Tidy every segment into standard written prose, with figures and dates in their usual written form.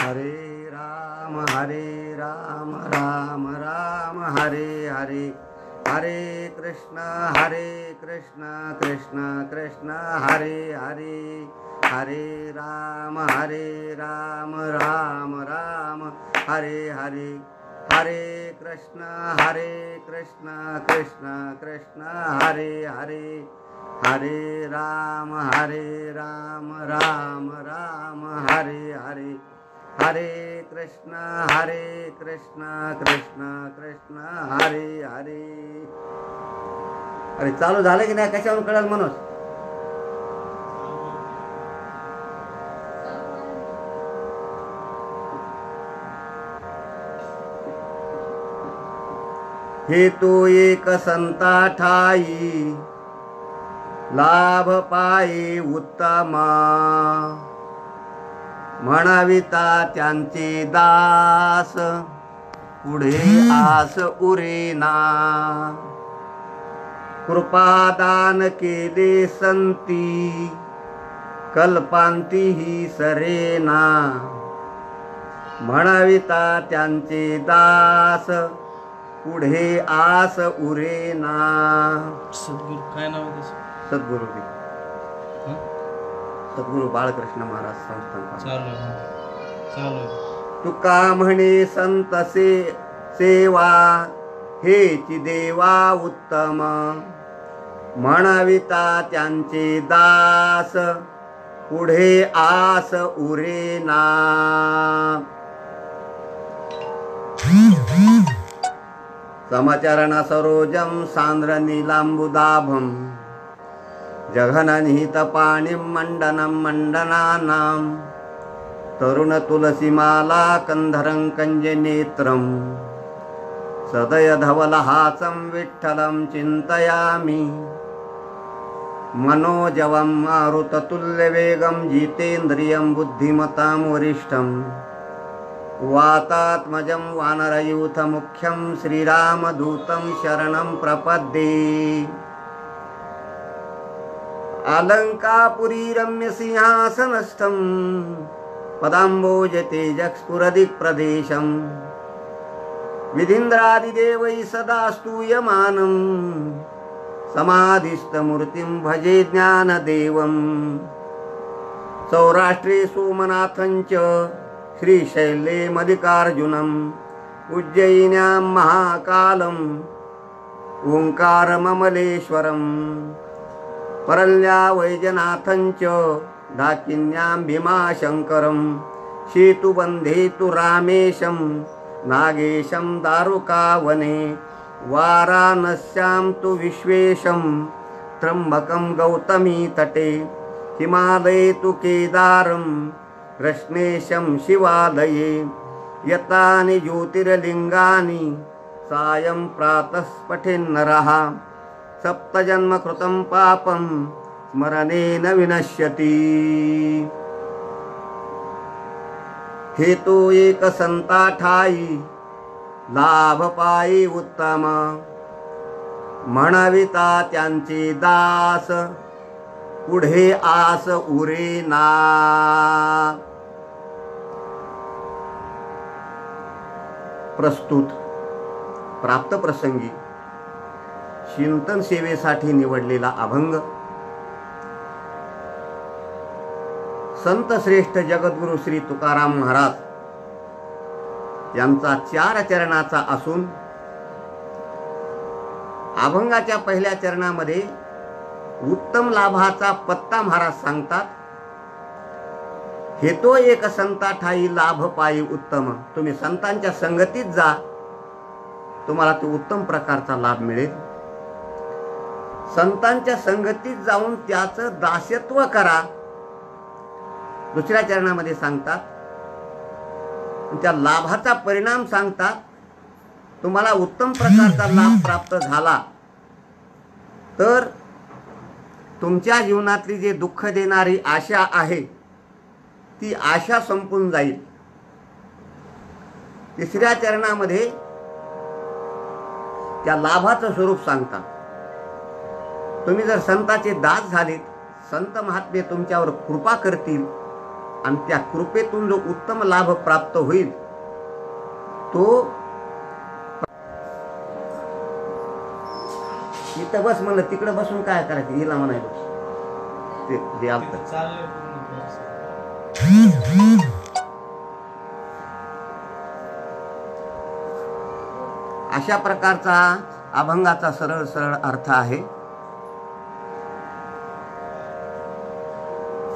हरे राम राम राम हरे हरे, हरे कृष्ण कृष्ण कृष्ण हरे हरे, हरे राम राम राम हरे हरे, हरे कृष्ण कृष्ण कृष्ण हरे हरे, हरे राम राम राम हरे हरे, हरे कृष्ण कृष्ण कृष्ण हरे हरे. अरे चालू झालं की नाही, कशावरून कळलं मनोज? हे तो एक संता ठाई लाभ पाये उत्तमा, म्हणाविता त्यांचे दास पुढे आस उरेना. कृपादान केले संती कल्पांतीही सरेना, म्हणाविता त्यांचे दास पुढे आस उरेना. सद्गुरू काय नाव आहे? सद्गुरू सद्गुरू बाळकृष्ण महाराज संस्थान. तुका म्हणे संत सेवा हेची देवा उत्तम, म्हणाविता त्यांचे दास पुढे आस उरेना. समाचरण सरोजम सांद्र नीलांबुदाभम, जघन निहित पाणिं मंडनं मंडनानां, तरुण तुलसीमाला कंधरं कंजनेत्रं, सदय धवलहासं विठ्ठलं चिंतयामि. मनोजवं मारुततुल्यवेगं जितेन्द्रियं बुद्धिमतां वरिष्ठं, वातात्मजं वानरयूथमुख्यं श्रीरामदूतं शरणं प्रपद्ये. अलंकापुरी रम्य सिंहासनस्थं पदाम्बोजतेजस्फुरदिक्प्रदेशं, विधीन्द्रादिदेवैः सदा स्तूयमानं, समाधिस्थमूर्तिं भजे ज्ञानदेवं. सौराष्ट्रे सोमनाथं च श्रीशैले मल्लिकार्जुनं, उज्जयिन्यां महाकालं ओंकारममलेश्वरं, परल्या वैजनाथं च डाकिन्यां भीमाशंकरं, सेतुबन्धे तु रामेशं नागेशं दारुकावने, वाराणस्यां तु विश्वेशं त्र्यंबकं गौतमी तटे, हिमालये तु केदारं कृष्णेशं शिवालये. यतानि ज्योतिर्लिङ्गानि सायं प्रातः पठेन्नरः, सप्तजन्म कृतं पापं स्मरणेन विनश्यति. हेतु एक संता ठाई लाभ पायी उत्तम, म्हणविता त्यांचे दास पुढे आस उरेना. प्रस्तुत प्राप्त प्रसंगी चिंतन सेवेसाठी निवडलेला अभंग संत श्रेष्ठ जगद्गुरु श्री तुकाराम महाराज यांचा 4 चरणाचा असून अभंगाच्या पहिल्या चरणामध्ये उत्तम लाभाचा पत्ता महाराज सांगतात. हेतो एक संता ठाई लाभ पायी उत्तम, तुम्ही संतांच्या संगतीत जा, तुम्हाला तो उत्तम प्रकारचा लाभ मिळेल. संतांच्या संगतीत जाऊन त्याचं दास्यत्व करा. दुसऱ्या चरणामध्ये सांगतात, त्या लाभाचा परिणाम सांगतात. तुम्हाला उत्तम प्रकारचा लाभ प्राप्त झाला तर तुमच्या जीवनातली जे दुःख देणारी आशा आहे ती आशा संपून जाईल. तिसऱ्या चरणामध्ये त्या लाभाचं स्वरूप सांगतात. तुम्ही जर संताचे दास झालेत, संत महात्मे तुमच्यावर कृपा करतील आणि त्या कृपेतून जो उत्तम लाभ प्राप्त होईल तो इथं बस म्हणलं, तिकडे बसून काय करायचं, हिला म्हणायचं ते आलतं. चाललंय पूर्ण कोर्स. अशा प्रकारचा अभंगाचा सरळ सरळ अर्थ आहे.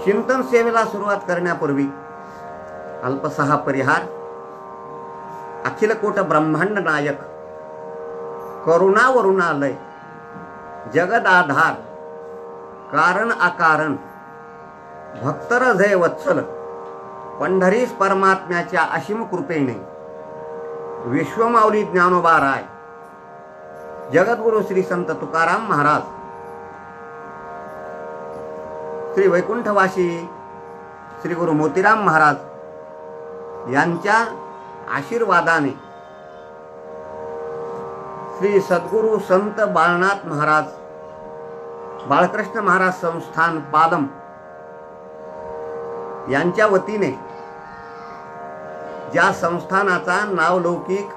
चिंतन सेवेला सुरुवात करण्यापूर्वी अल्पसहा परिहार. अखिल कोट ब्रह्मांड नायक, करुणा वरुणालय, जगद आधार, कारण अकारण, भक्त हृदय वत्सल, पंढरीस परमात्म्याच्या असीम कृपेने विश्वमाऊली ज्ञानोबा राय, जगद्गुरु श्री संत तुकाराम महाराज, श्री वैकुंठवासी श्री गुरु मोतीराम महाराज यांच्या आशीर्वादाने श्री सद्गुरु संत बाळनाथ महाराज, बाळकृष्ण महाराज संस्थान पादम यांच्या वतीने ज्या संस्थानाचा नावलौकिक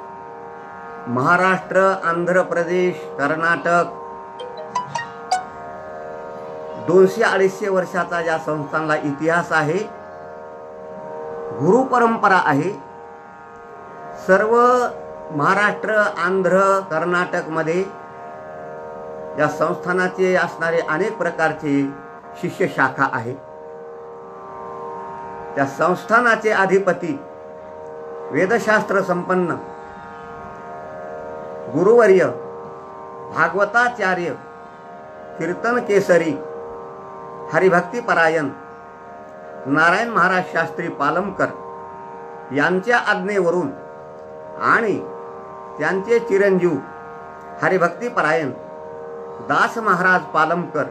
महाराष्ट्र, आंध्र प्रदेश, कर्नाटक 200-250 वर्षाचा ज्या संस्थानला इतिहास आहे, गुरु परंपरा आहे, सर्व महाराष्ट्र, आंध्र, कर्नाटक मध्ये या संस्थानाचे असणारे अनेक प्रकारचे शिष्य शाखा आहे. त्या संस्थानाचे अधिपती वेदशास्त्र संपन्न गुरुवर्य भागवताचार्य कीर्तन केसरी हरिभक्तीपरायण नारायण महाराज शास्त्री पालमकर यांच्या आज्ञेवरून आणि त्यांचे चिरंजीव हरिभक्तीपरायण दास महाराज पालमकर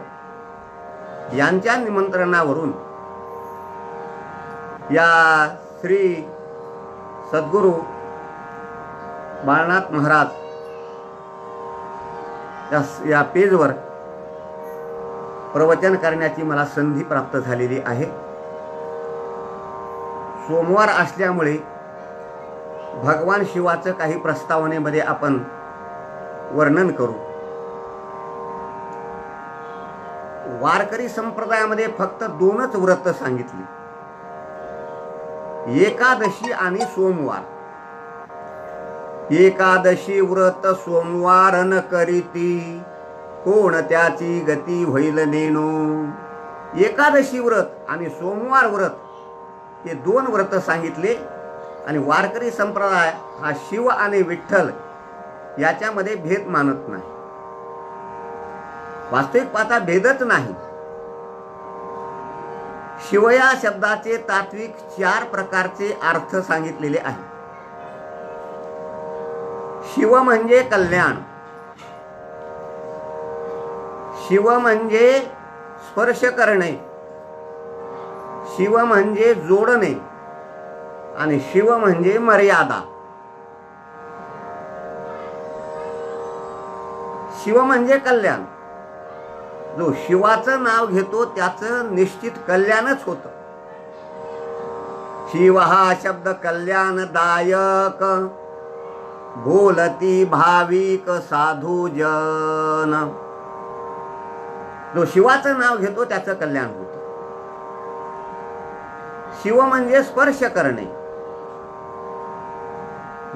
यांच्या निमंत्रणावरून या श्री सद्गुरु बाळनाथ महाराज या पेजवर प्रवचन करण्याची मला संधी प्राप्त झालेली आहे. सोमवार असल्यामुळे भगवान शिवाचं काही प्रस्तावनेमध्ये आपण वर्णन करू. वारकरी संप्रदायामध्ये फक्त 2च व्रत सांगितली, एकादशी आणि सोमवार. एकादशी व्रत सोमवार न करीती, कोण त्याची गती होईल नेणो. एकादशी व्रत आणि सोमवार व्रत हे 2 व्रत सांगितले. आणि वारकरी संप्रदाय हा शिव आणि विठ्ठल याच्यामध्ये भेद मानत नाही. वास्तविक पाहता भेदच नाही. शिव या शब्दाचे तात्विक 4 प्रकारचे अर्थ सांगितलेले आहेत. शिव म्हणजे कल्याण, शिव म्हणजे स्पर्श करणे, शिव म्हणजे जोडणे आणि शिव म्हणजे मर्यादा. शिव म्हणजे कल्याण. जो शिवाचं नाव घेतो त्याचं निश्चित कल्याणच होतं. शिव हा शब्द कल्याणदायक, बोलती भाविक साधू जन. जो शिवाचं नाव घेतो त्याचं कल्याण होतं. शिव म्हणजे स्पर्श करणे.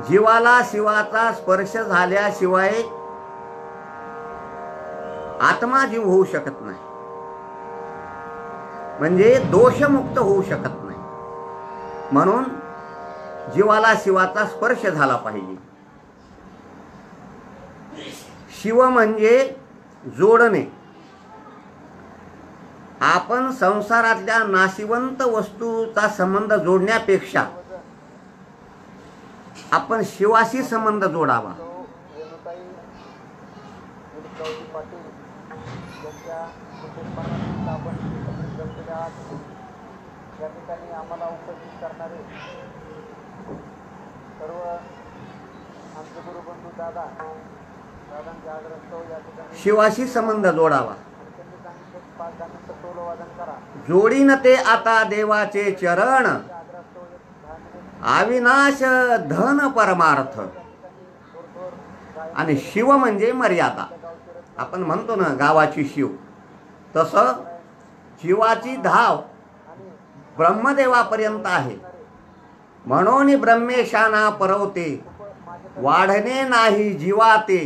जीवाला शिवाचा स्पर्श झाल्याशिवाय आत्मा जीव होऊ शकत नाही, म्हणजे दोषमुक्त होऊ शकत नाही. म्हणून जीवाला शिवाचा स्पर्श झाला पाहिजे. शिव म्हणजे जोडणे. आपण संसारातल्या नाशिवंत वस्तूचा संबंध जोडण्यापेक्षा आपण शिवाशी संबंध जोडावा. या ठिकाणी आम्हाला उपस्थित करणारे सर्व आमचे गुरुबंधू दादांच्या आग्रहास्तव या ठिकाणी शिवाशी संबंध जोडावा. त्यांनी सांगितलं 5 मिनिटं सोलो वादन करा. जोडीन ते आता देवाचे चरण, आग्रहास्तव एक 10 मिनिट अविनाश धन परमार्थ. थोर गायन आणि शिव म्हणजे मर्यादा. आपण म्हणतो ना गावाची शिव, तसं शिवाची धाव आणि ब्रह्मदेवापर्यंत आहे. म्हणून ब्रह्मेशाना परवते, माझे वाढणे नाही जीवाते.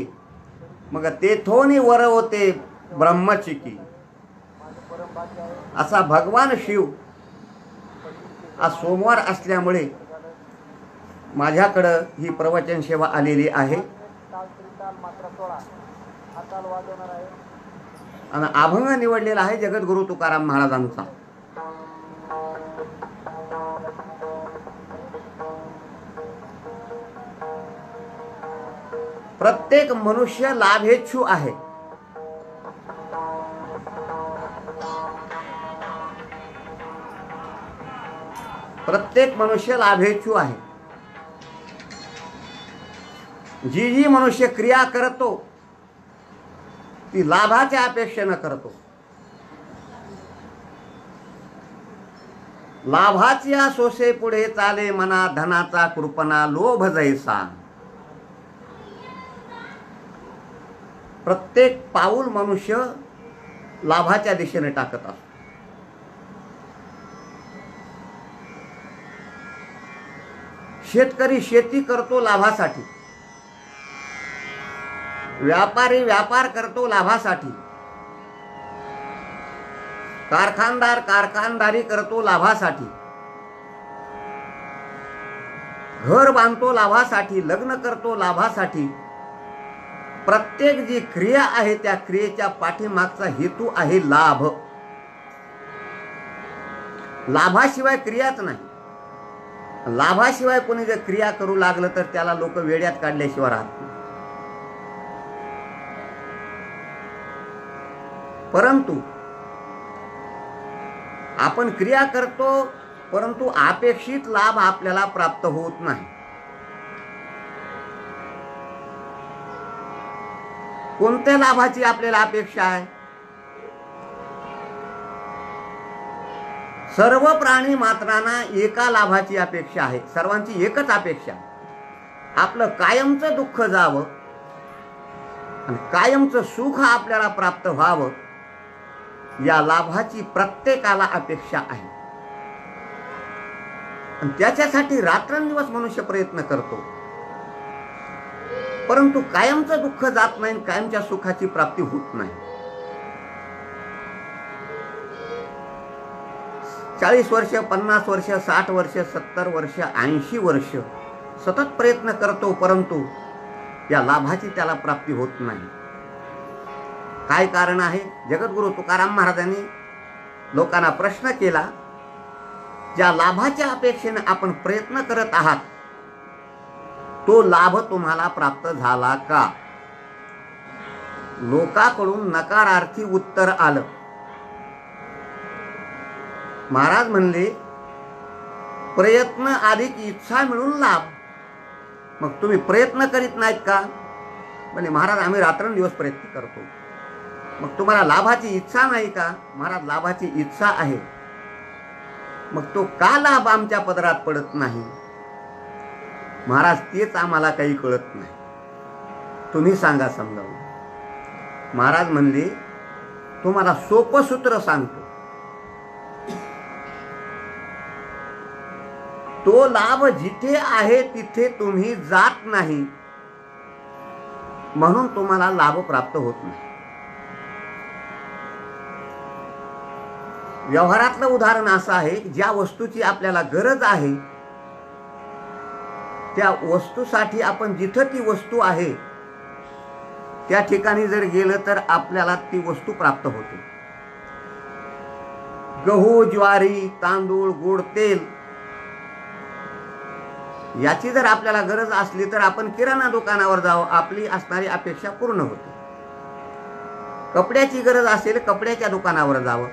मग तेथोनी वरवते ब्रह्मचिकी. माझे परम भाग्य आहे. असा भगवान शिव आज सोमवार असल्यामुळे माझ्याकडं ही प्रवचन सेवा आलेली आहे. ताल त्रिताल मात्रा 16 हा ताल वाजवणार आहे. आणि अभंग निवडलेला आहे जगद्गुरु तुकाराम महाराजांचा. प्रत्येक मनुष्य लाभेच्छू आहे. प्रत्येक मनुष्य लाभेच्छू आहे. जी जी मनुष्य क्रिया करतो ती लाभाच्या अपेक्षेनं करतो. लाभाच्या सोसे पुढे चाले मना, धनाचा कृपणा लोभ जैसा. प्रत्येक पाऊल मनुष्य लाभाच्या दिशेने टाकत असतो. शेतकरी शेती करतो लाभासाठी, व्यापारी व्यापार करतो लाभासाठी, कारखानदार कारखानदारी करतो लाभासाठी, घर बांधतो लाभासाठी, लग्न करतो लाभासाठी. प्रत्येक जी क्रिया आहे त्या क्रियेच्या पाठीमागचा हेतू आहे लाभ. लाभाशिवाय क्रियाच नाही. लाभाशिवाय कोणी जर क्रिया करू लागलं तर त्याला लोक वेड्यात काढल्याशिवाय राहत नाही. परंतु आपण क्रिया करतो, परंतु अपेक्षित लाभ आपल्याला प्राप्त होत नाही. कोणत्या लाभाची आपल्याला अपेक्षा आहे? सर्व प्राणी मात्रांना एका लाभाची अपेक्षा आहे. सर्वांची एकच अपेक्षा, आपलं कायमचं दुःख जावं आणि कायमचं सुख आपल्याला प्राप्त व्हावं. या लाभाची प्रत्येकाला अपेक्षा आहे आणि त्याच्यासाठी रात्रंदिवस मनुष्य प्रयत्न करतो. परंतु कायमचं दुःख जात नाही, कायमच्या सुखाची प्राप्ती होत नाही. 40 वर्ष, 50 वर्ष, 60 वर्ष, 70 वर्ष, 80 वर्ष सतत प्रयत्न करतो, परंतु या लाभाची त्याला प्राप्ती होत नाही. काय कारण आहे? जगद्गुरु तुकाराम महाराजांनी लोकांना प्रश्न केला, ज्या लाभाच्या अपेक्षेने आपण प्रयत्न करत आहात तो लाभ तुम्हाला प्राप्त झाला का? लोकांकडून नकारार्थी उत्तर आलं. महाराज म्हणले, प्रयत्न अधिक इच्छा मिळून लाभ. मग तुम्ही प्रयत्न करीत नाहीत का? म्हणजे महाराज आम्ही रात्रंदिवस प्रयत्न करतो. मग तुम्हाला लाभाची इच्छा नाही का? महाराज लाभाची इच्छा आहे. मग तो का लाभ आमच्या पदरात पडत नाही? महाराज तेच आम्हाला काही कळत नाही, तुम्ही सांगा समजावून. महाराज म्हणले, तुम्हाला सोपं सूत्र सांगतो. तो लाभ जिथे आहे तिथे तुम्ही जात नाही, म्हणून तुम्हाला लाभ प्राप्त होत नाही. व्यवहारातलं उदाहरण असं आहे, ज्या वस्तूची आपल्याला गरज आहे त्या वस्तूसाठी आपण जिथं ती वस्तू आहे त्या ठिकाणी जर गेलं तर आपल्याला ती वस्तू प्राप्त होते. गहू, ज्वारी, तांदूळ, गोड तेल याची जर आपल्याला गरज असली तर आपण किराणा दुकानावर जावं, आपली असणारी अपेक्षा पूर्ण होते. कपड्याची गरज असेल कपड्याच्या दुकानावर जावं,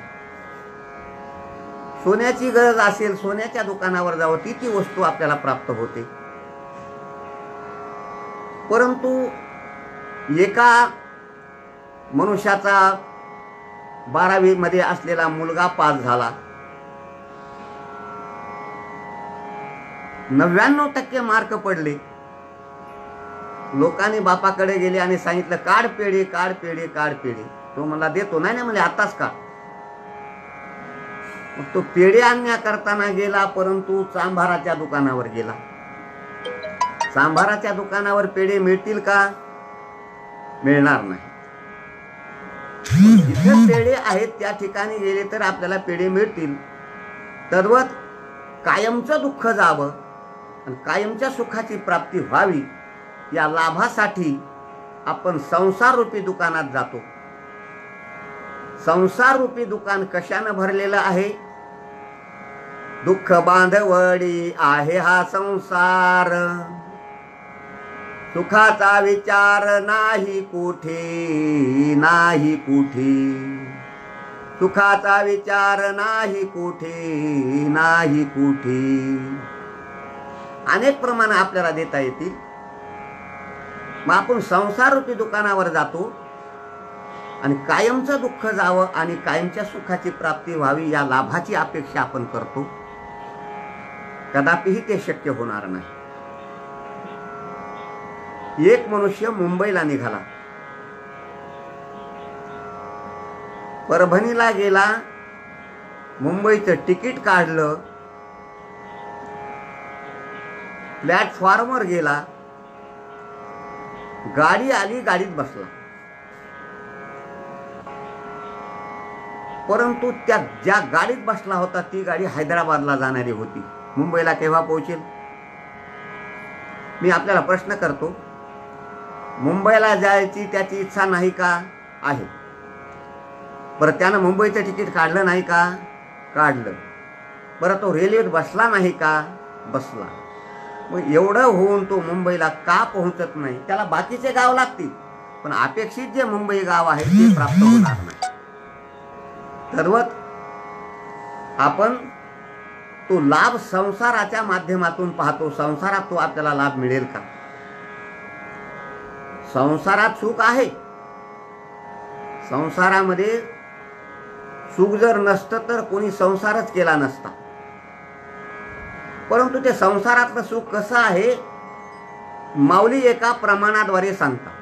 सोन्याची गरज असेल सोन्याच्या दुकानावर जावं, ती वस्तू आपल्याला प्राप्त होते. परंतु एका मनुष्याचा 12वी मध्ये असलेला मुलगा पास झाला, 99% मार्क पडले. लोकांनी बापाकडे गेले आणि सांगितलं काढ पेढे, काढ पेढे, काढ पेढे. तो मला देतो नाही म्हणजे आताच का. मग तो पेढे आणण्या करताना गेला, परंतु चांभाराच्या दुकानावर गेला. चांभाराच्या दुकानावर पेढे मिळतील का? मिळणार नाही. जिथे पेढे आहेत त्या ठिकाणी गेले तर आपल्याला पेढे मिळतील. तद्वत कायमचं दुःख जावं आणि कायमच्या सुखाची प्राप्ती व्हावी या लाभासाठी आपण संसार रूपी दुकानात जातो. संसार रूपी दुकान कशानं भरलेलं आहे? दुःख बांधवडी आहे हा संसार, सुखाचा विचार नाही कुठे, नाही कुठे. सुखाचा विचार नाही कुठे, नाही कुठे. अनेक प्रमाण आपल्याला देता येतील. मग आपण संसार रूपी दुकानावर जातो आणि कायमचं दुःख जावं आणि कायमच्या सुखाची प्राप्ती व्हावी या लाभाची अपेक्षा आपण करतो. कदापिही ते शक्य होणार नाही. एक मनुष्य मुंबईला निघाला, परभणीला गेला, मुंबईचं तिकीट काढलं, प्लॅटफॉर्मवर गेला, गाडी आली, गाडीत बसला. परंतु त्या ज्या गाडीत बसला होता ती गाडी हैदराबादला जाणारी होती. मुंबईला केव्हा पोहोचेल? मी आपल्याला प्रश्न करतो, मुंबईला जायची त्याची इच्छा नाही का? आहे. बरं, त्यानं मुंबईचं तिकीट काढलं नाही का? काढलं. बरं, तो रेल्वेत बसला नाही का? बसला. मग एवढं होऊन तो मुंबईला का पोहोचत नाही? त्याला बाकीचे गाव लागतील, पण अपेक्षित जे मुंबई गाव आहे ते प्राप्त होणार नाही. सर्वत आपण तो लाभ संसाराच्या माध्यमातून पाहतो. संसारात तो आपल्याला लाभ मिळेल का? संसारात सुख आहे. संसारामध्ये सुख जर नसतं तर कोणी संसारच केला नसता. परंतु ते संसारातलं सुख कसं आहे माऊली एका प्रमाणाद्वारे सांगतात.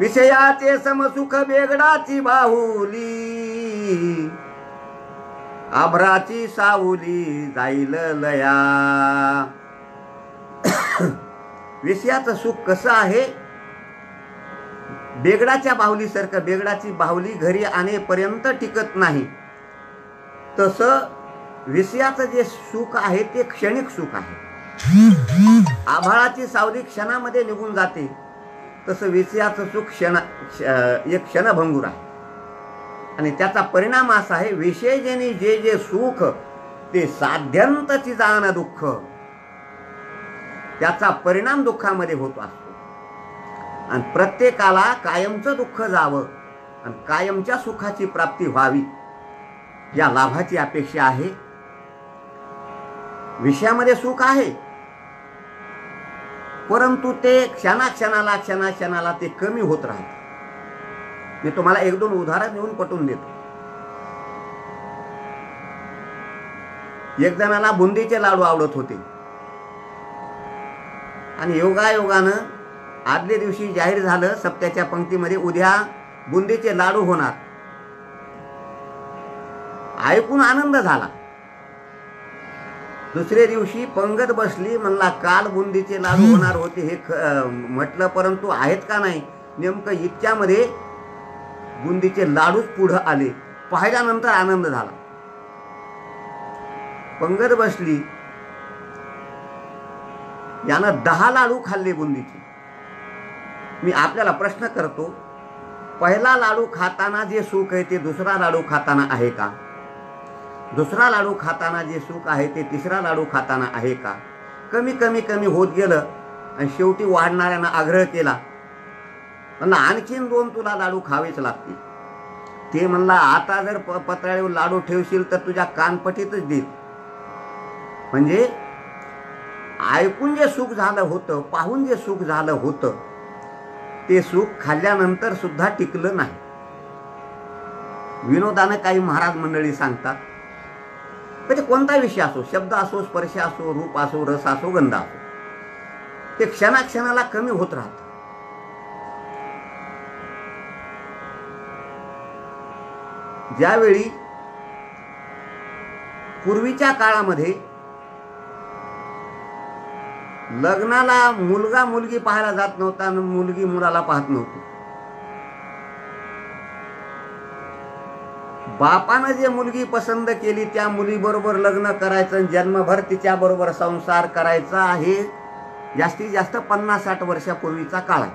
विषयाचे समसुख बेगडाची बाहुली, आभराची सावली जाईल लया. विषयाचं सुख कसं आहे? बेगडाच्या बाहुलीसारखं. बेगडाची बाहुली घरी आणेपर्यंत टिकत नाही, तसं विषयाचं जे सुख आहे ते क्षणिक सुख आहे. आभाळाची सावली क्षणामध्ये निघून जाते, तसं विषयाचं सुख एक क्षणभंगूर आहे. आणि त्याचा परिणाम असा आहे, विषयजनी जे जे सुख ते साध्यंतची जाण दुःख, त्याचा परिणाम दुःखामध्ये होत असतो. आणि प्रत्येकाला कायमचं दुःख जावं आणि कायमच्या सुखाची प्राप्ती व्हावी या लाभाची अपेक्षा आहे. विषयामध्ये सुख आहे, परंतु ते क्षणाक्षणाला ते कमी होत राहते. मी तुम्हाला एक दोन उदाहरण देऊन पटवून देतो. एक जणाला बुंदीचे लाडू आवडत होते आणि योगायोगानं आदल्या दिवशी जाहीर झालं सप्त्याच्या पंक्तीमध्ये उद्या बुंदीचे लाडू होणार. ऐकून आनंद झाला. दुसऱ्या दिवशी पंगत बसली, म्हणला काल बुंदीचे लाडू होणार होते हे म्हटलं, परंतु आहेत का नाही. नेमकं इतक्यामध्ये बुंदीचे लाडूच पुढं आले. पाहिल्यानंतर आनंद झाला. पंगत बसली, यानं 10 लाडू खाल्ले बुंदीचे. मी आपल्याला प्रश्न करतो, पहिला लाडू खाताना जे सुख आहे ते दुसरा लाडू खाताना आहे का? दुसरा लाडू खाताना जे सुख आहे ते तिसरा लाडू खाताना आहे का? कमी कमी कमी होत गेलं आणि शेवटी वाढणाऱ्यांना आग्रह केला, म्हणला आणखीन 2 तुला लाडू खावेच लागतील. ते म्हणला आता जर पत्राळीवर लाडू ठेवशील तर तुझ्या कानपटीतच देईल. म्हणजे ऐकून जे सुख झालं होतं, पाहून जे सुख झालं होतं, ते सुख खाल्ल्यानंतर सुद्धा टिकलं नाही. विनोदानं काही महाराज मंडळी सांगतात, म्हणजे कोणता विषय असो, शब्द असो, स्पर्श असो, रूप असो, रस असो, गंध असो, ते क्षणाक्षणाला कमी होत राहत. ज्यावेळी पूर्वीच्या काळामध्ये लग्नाला मुलगा मुलगी पाहायला जात नव्हता आणि मुलगी मुलाला पाहत नव्हती. बापानं जे मुलगी पसंत केली त्या मुलीबरोबर लग्न करायचं, जन्मभर तिच्या बरोबर संसार करायचा. हे जास्तीत जास्त 50-60 वर्षापूर्वीचा काळ आहे.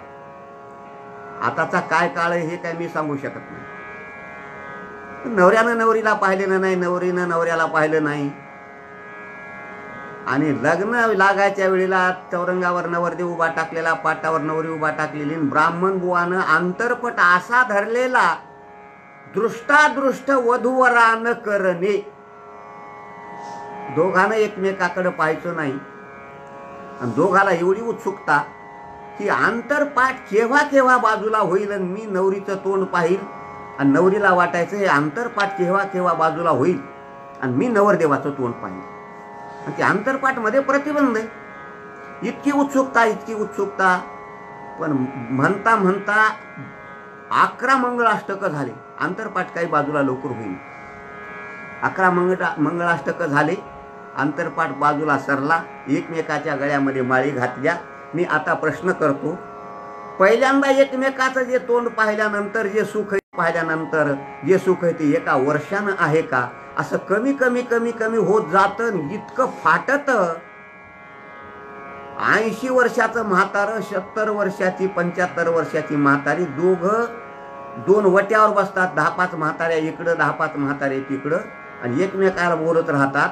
आताचा काय काळ आहे हे काय मी सांगू शकत नाही. नवऱ्यानं नवरीला पाहिलेलं नाही, नवरीनं नवऱ्याला पाहिलं नाही, आणि लग्न लागायच्या वेळेला चौरंगावर नवरदेव उभा टाकलेला, पाटावर नवरी उभा टाकलेली, ब्राह्मण बुवानं आंतरपट असा धरलेला, दृष्टादृष्ट वधूवरा न करणे. दोघांना एकमेकाकडे पाहायचं नाही. आणि दोघाला एवढी उत्सुकता की आंतरपाठ केव्हा केव्हा बाजूला होईल आणि मी नवरीचं तोंड पाहिल, आणि नवरीला वाटायचं हे आंतरपाठ केव्हा केव्हा बाजूला होईल आणि मी नवरदेवाचं तोंड पाहिल. आणि ते आंतरपाठ मध्ये प्रतिबंध आहे. इतकी उत्सुकता, इतकी उत्सुकता. पण म्हणता म्हणता 11 मंगळाष्टक झाले. आंतरपाठ काही बाजूला लवकर होईल. 11 मंगळाष्टक झाले. आंतरपाठ बाजूला सरला. एकमेकाच्या गळ्यामध्ये माळी घातल्या. मी आता प्रश्न करतो, पहिल्यांदा एकमेकाचं जे तोंड पाहिल्यानंतर जे सुख पाहिल्यानंतर जे सुख आहे ते एका वर्षानं आहे का? असं कमी कमी कमी कमी होत जातं. इतकं फाटत 80 वर्षाचं म्हातारं, 70 वर्षाची, 75 वर्षाची म्हातारी, दोघं 2 वट्यावर बसतात. 10-5 म्हाताऱ्या इकडं, 10-5 म्हातारे तिकडं, आणि एकमेकाला बोलत राहतात.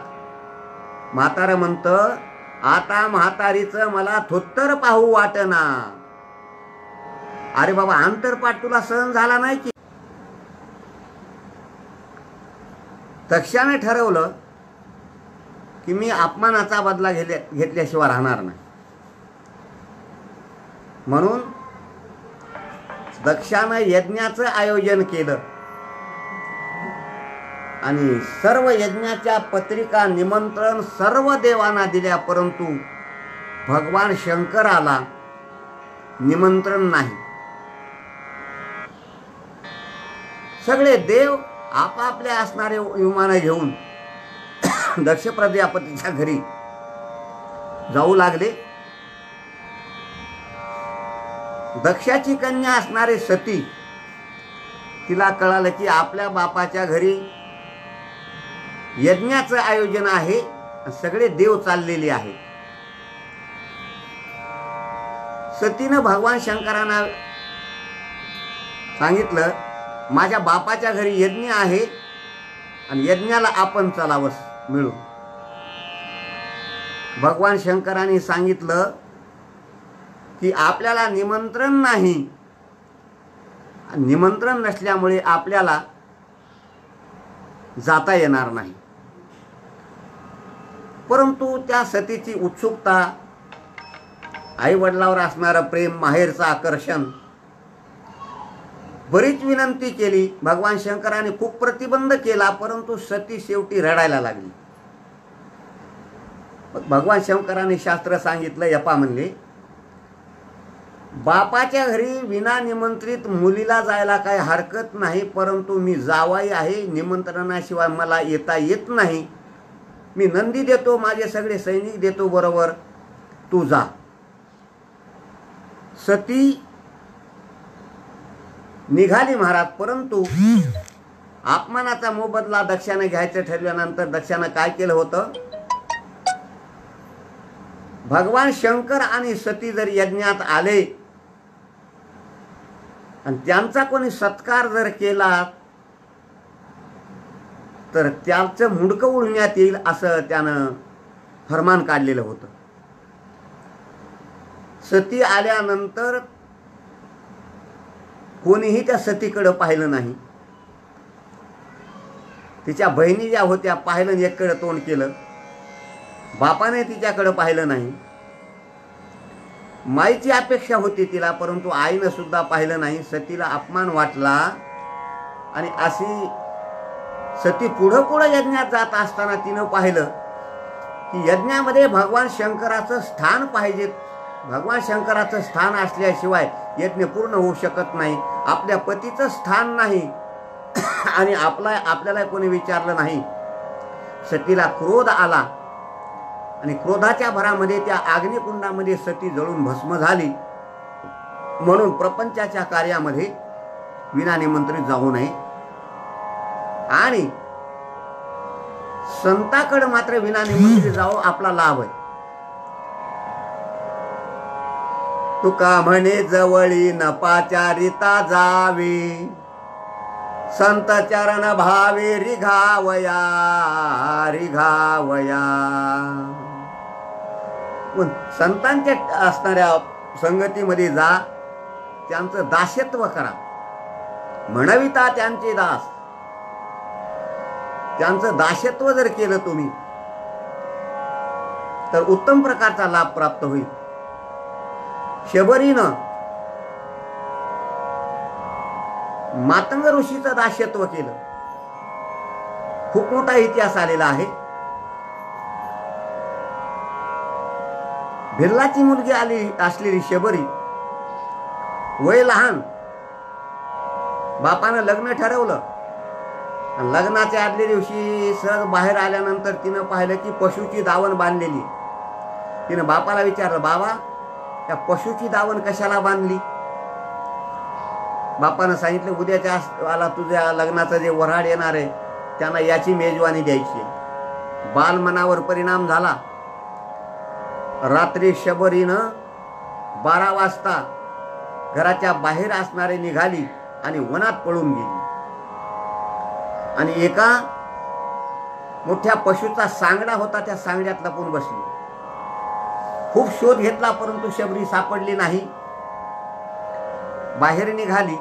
म्हातारं म्हणतं, आता म्हातारीचं मला थोत्तर पाहू वाटना. अरे बाबा, आंतरपाठ तुला सहन झाला नाही की? तक्षाने ठरवलं की मी अपमानाचा बदला घेतल्याशिवाय राहणार नाही. म्हणून दक्षानं यज्ञाचं आयोजन केलं आणि सर्व यज्ञाच्या पत्रिका, निमंत्रण सर्व देवांना दिल्या, परंतु भगवान शंकराला निमंत्रण नाही. सगळे देव आपापल्या असणारे विमानं घेऊन दक्ष प्रजापतीच्या घरी जाऊ लागले. दक्षाची कन्या असणारे सती, तिला कळालं की आपल्या बापाच्या घरी यज्ञाचं आयोजन आहे, सगळे देव चाललेले आहेत. सतीनं भगवान शंकरांना सांगितलं, माझ्या बापाच्या घरी यज्ञ आहे आणि यज्ञाला आपण चलावं मिळू. भगवान शंकरांनी सांगितलं की आपल्याला निमंत्रण नाही, निमंत्रण नसल्यामुळे आपल्याला जाता येणार नाही. परंतु त्या सतीची उत्सुकता, आई वडिलावर असणारं प्रेम, माहेरचं आकर्षण, बरीच विनंती केली. भगवान शंकराने खूप प्रतिबंध केला, परंतु सती शेवटी रडायला लागली. भगवान शंकराने शास्त्र सांगितलं, यपा म्हणले, बापाच्या घरी विना निमंत्रित मुलीला जायला काही हरकत नाही, परंतु मी जावाई आहे, निमंत्रणाशिवाय मला येता येत नाही. मी नंदी देतो, माझे सगळे सैनिक देतो बरोबर, तू जा. सती निघाली महाराज. परंतु अपमानाचा मोबदला दक्षाने घ्यायचं ठरल्यानंतर दक्षाने काय केलं होतं? भगवान शंकर आणि सती जर यज्ञात आले आणि त्यांचा कोणी सत्कार जर केला तर त्याचं मुंडकं उडण्यात येईल असं त्यानं फरमान काढलेलं होतं. सती आल्यानंतर कोणीही त्या सतीकडे पाहिलं नाही. तिच्या बहिणी ज्या होत्या पाहिलं, एककडे तोंड केलं. बापाने तिच्याकडे पाहिलं नाही. माईची अपेक्षा होती तिला, परंतु आईनं सुद्धा पाहिलं नाही. सतीला अपमान वाटला आणि अशी सती पुढं पुढं यज्ञात जात असताना तिनं पाहिलं की यज्ञामध्ये भगवान शंकराचं स्थान पाहिजे. भगवान शंकराचं स्थान असल्याशिवाय यज्ञ पूर्ण होऊ शकत नाही. आपल्या पतीचं स्थान नाही आणि आपल्याला कोणी विचारलं नाही. सतीला क्रोध आला आणि क्रोधाच्या भरामध्ये त्या अग्निकुंडामध्ये सती जळून भस्म झाली. म्हणून प्रपंचाच्या कार्यामध्ये विना निमंत्रित जाऊ नये आणि संताकडे मात्र विना निमंत्रित जावं, आपला लाभ आहे. तुका म्हणे जवळी न पाचारिता जावे, संत चरण भावे रिघावया रिघावया. संतांच्या असणाऱ्या संगतीमध्ये जा, त्यांचं दास्यत्व करा. म्हणविता त्यांचे दास, त्यांचं दास्यत्व जर केलं तुम्ही तर उत्तम प्रकारचा लाभ प्राप्त होईल. शबरीनं मातंग ऋषीचं दास्यत्व केलं. खूप मोठा इतिहास आलेला आहे. भिल्लाची मुलगी आली असलेली शबरी, वय लहान, बापानं लग्न ठरवलं. लग्नाच्या आदल्या दिवशी सहज बाहेर आल्यानंतर तिनं पाहिलं की पशुची दावण बांधलेली. तिनं बापाला विचारलं, बाबा त्या पशुची दावण कशाला बांधली? बापानं सांगितलं, उद्याच्या वाला तुझ्या लग्नाचं जे वऱ्हाड येणार आहे त्यांना याची मेजवानी द्यायची. बालमनावर परिणाम झाला. रात्री शबरीनं 12 वाजता घराच्या बाहेर असणारे निघाली आणि वनात पळून गेली आणि एका मोठ्या पशुचा सांगडा होता, त्या सांगड्यात लपून बसली. खूप शोध घेतला परंतु शबरी सापडली नाही. बाहेर निघाली.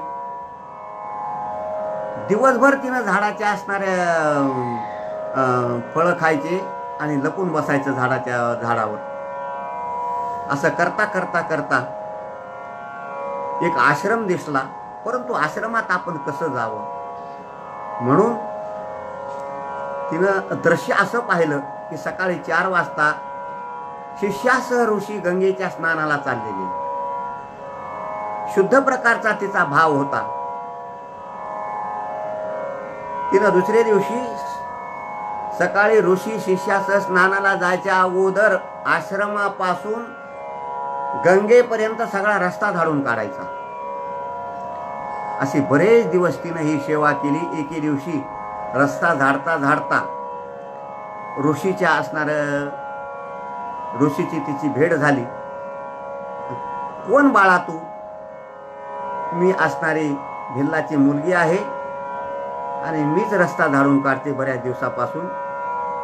दिवसभर तिनं झाडाच्या असणाऱ्या फळं खायचे आणि लपून बसायचं झाडाच्या झाडावर. असं करता करता करता एक आश्रम दिसला, परंतु आश्रमात आपण कसं जावं म्हणून तिनं दृश्य असं पाहिलं की सकाळी 4 वाजता शिष्यासह ऋषी गंगेच्या स्नानाला चाललेले. शुद्ध प्रकारचा तिचा भाव होता. तिनं दुसऱ्या दिवशी सकाळी ऋषी शिष्यासह स्नानाला जायच्या अगोदर आश्रमापासून गंगेपर्यंत सगळा रस्ता झाडून काढायचा. अशी बरेच दिवस तिनं ही सेवा केली. एके दिवशी रस्ता झाडता झाडता ऋषीच्या असणारं ऋषीची तिची भेट झाली. कोण बाळा तू? मी असणारी भिल्लाची मुलगी आहे आणि मीच रस्ता झाडून काढते बऱ्याच दिवसापासून.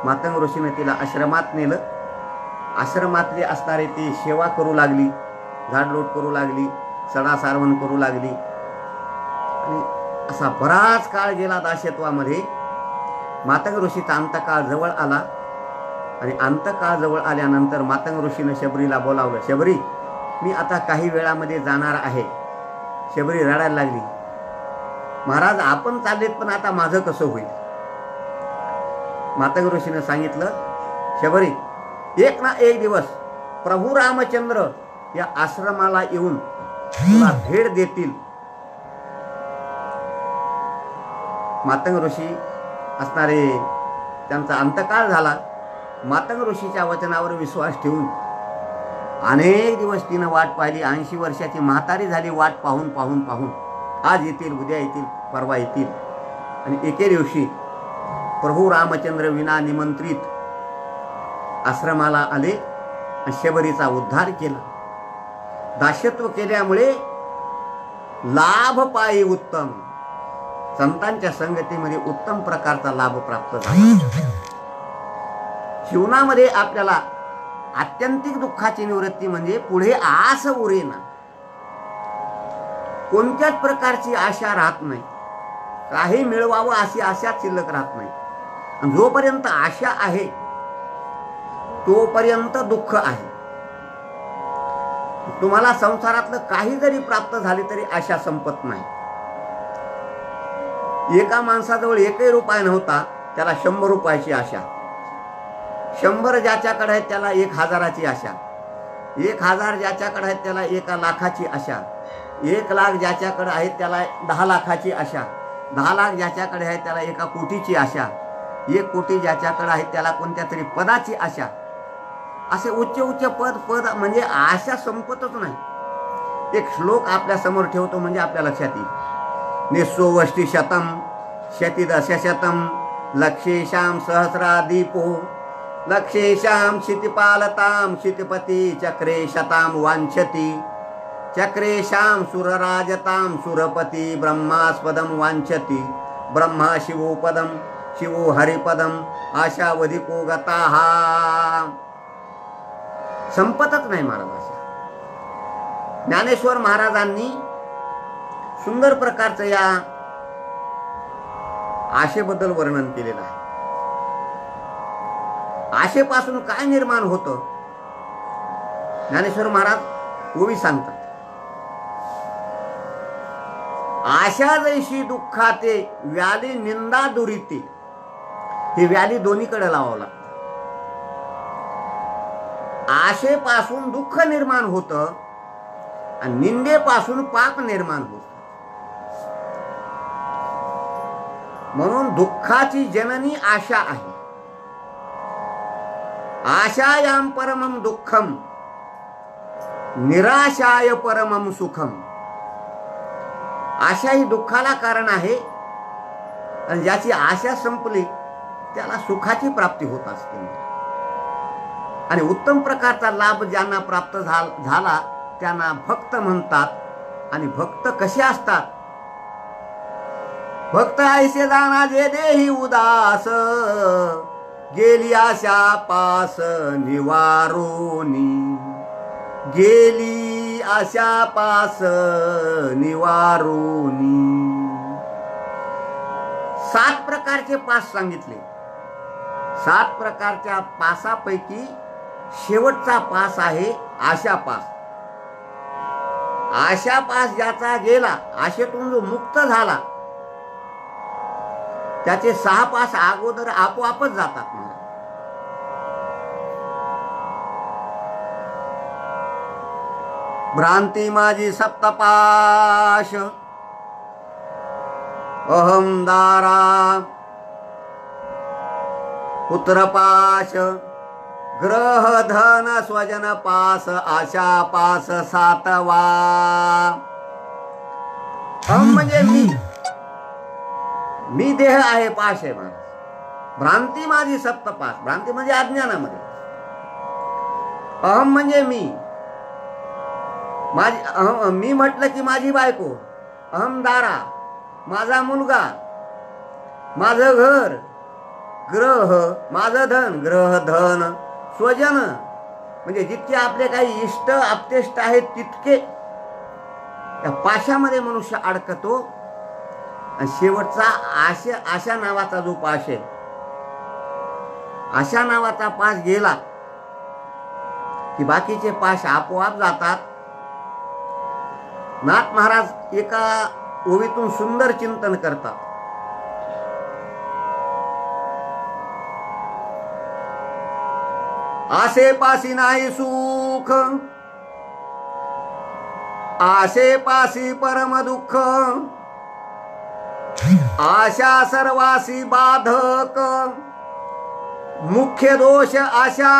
मातंग ऋषीने तिला आश्रमात नेलं. आश्रमातली असणारी ती सेवा करू लागली, झाडलोट करू लागली, सडा सारवण करू लागली आणि असा बराच काळ गेला दास्यत्वामध्ये. मातंग ऋषीचा अंतकाळ जवळ आला आणि अंतकाळ जवळ आल्यानंतर मातंग ऋषीनं शबरीला बोलावलं. शबरी, मी आता काही वेळामध्ये जाणार आहे. शबरी रडायला लागली. महाराज, आपण चाललेत पण आता माझं कसं होईल? मातंग ऋषीनं सांगितलं, शबरी, एक ना एक दिवस प्रभू रामचंद्र या आश्रमाला येऊन तुला भेट देतील. मातंग ऋषी असणारे त्यांचा अंतकाळ झाला. मातंग ऋषीच्या वचनावर विश्वास ठेवून अनेक दिवस तिनं वाट पाहिली. 80 वर्षाची म्हातारी झाली वाट पाहून पाहून पाहून. आज येतील, उद्या येतील, परवा येतील. आणि एके दिवशी प्रभू रामचंद्र विना निमंत्रित आश्रमाला आले आणि शबरीचा उद्धार केला. दास्यत्व केल्यामुळे लाभ पायी उत्तम, संतांच्या संगतीमध्ये उत्तम प्रकारचा लाभ प्राप्त झाला. जीवनामध्ये आपल्याला आत्यंतिक दुःखाची निवृत्ती म्हणजे पुढे आस उरेना. कोणत्याच प्रकारची आशा राहत नाही. काही मिळवावं अशी आशा शिल्लक राहत नाही. आणि जोपर्यंत आशा आहे तोपर्यंत दुःख आहे. तुम्हाला संसारातलं काही जरी प्राप्त झाले तरी आशा संपत नाही. एका माणसाजवळ एकही रुपया नव्हता, त्याला 100 रुपयाची आशा. 100 ज्याच्याकडे आहेत त्याला 1000ची आशा. 1000 ज्याच्याकडे आहेत त्याला 1 लाखाची आशा. 1 लाख ज्याच्याकडे आहेत त्याला 10 लाखाची आशा. 10 लाख ज्याच्याकडे आहेत त्याला 1 कोटीची आशा. 1 कोटी ज्याच्याकडे आहेत त्याला कोणत्या तरी पदाची आशा. असे उच्च उच्च पद म्हणजे आशा संपतच नाही. एक श्लोक आपल्या समोर ठेवतो म्हणजे आपल्या लक्षात येईल. निस्सोवष्टी शतम शतिदशशतम लक्षेशाम सहस्रादीपो लक्षेशाम क्षितिपालताम क्षितिपती चक्रे शताम वांछति चक्रेशाम सुरराजताम सुरपती ब्रह्मास्पदम वांछति ब्रह्मा शिवोपदम शिवो हरिपदम आशावधिको गताहा. संपतच नाही महाराज आशा. ज्ञानेश्वर महाराजांनी सुंदर प्रकारचं या आशेबद्दल वर्णन केलेलं आहे. आशेपासून काय निर्माण होतं ज्ञानेश्वर महाराज ओवी सांगतात. आशा जैशी दुःखाते व्याली निंदा दुरीते. हे व्याली दोन्हीकडे लावावं लागतं. आशेपासून दुःख निर्माण होतं आणि निंदेपासून पाप निर्माण होतं. म्हणून दुःखाची जननी आशा आहे. आशायाम परमम दुःखम निराशाय परमम सुखम. आशा ही दुःखाला कारण आहे आणि ज्याची आशा संपली त्याला सुखाची प्राप्ती होत असते. आणि उत्तम प्रकारचा लाभ ज्यांना प्राप्त झाला त्यांना भक्त म्हणतात. आणि भक्त कसे असतात? भक्त ऐसे जाना जे देही उदास गेली आशा पास निवारोनी. गेली आशा पास निवारोनी. 7 प्रकारचे पास सांगितले. 7 प्रकारच्या पासापैकी शेवटचा पास आहे आशा पास. आशा पास ज्याचा गेला, आशेतून जो मुक्त झाला, त्याचे 6 पास अगोदर आपोआपच जातात. भ्रांती माझी सप्तपाश अहमदारा पुत्रपाश ग्रह धन स्वजन पास आशा पास 7वा. अहम म्हणजे मी देह आहे, पाश आहे माझा. भ्रांती माझी सप्तपाश. भ्रांती म्हणजे अज्ञानामध्ये. अहम म्हणजे मी म्हटलं की माझी बायको, अहमदारा माझा मुलगा, माझं घर, ग्रह माझं धन, ग्रह धन, स्वजन म्हणजे जितके आपले काही इष्ट आप्तेष्ट आहेत तितके त्या पाशामध्ये मनुष्य अडकतो. आणि शेवटचा आशा नावाचा जो पाश आहे, आशा नावाचा पाश गेला की बाकीचे पाश आपोआप जातात. नाथ महाराज एका ओवीतून सुंदर चिंतन करतात. आशेपासी नाही सुख, आशेपासी परम दुःख, आशा सर्वासी बाधक, मुख्य दोष आशा.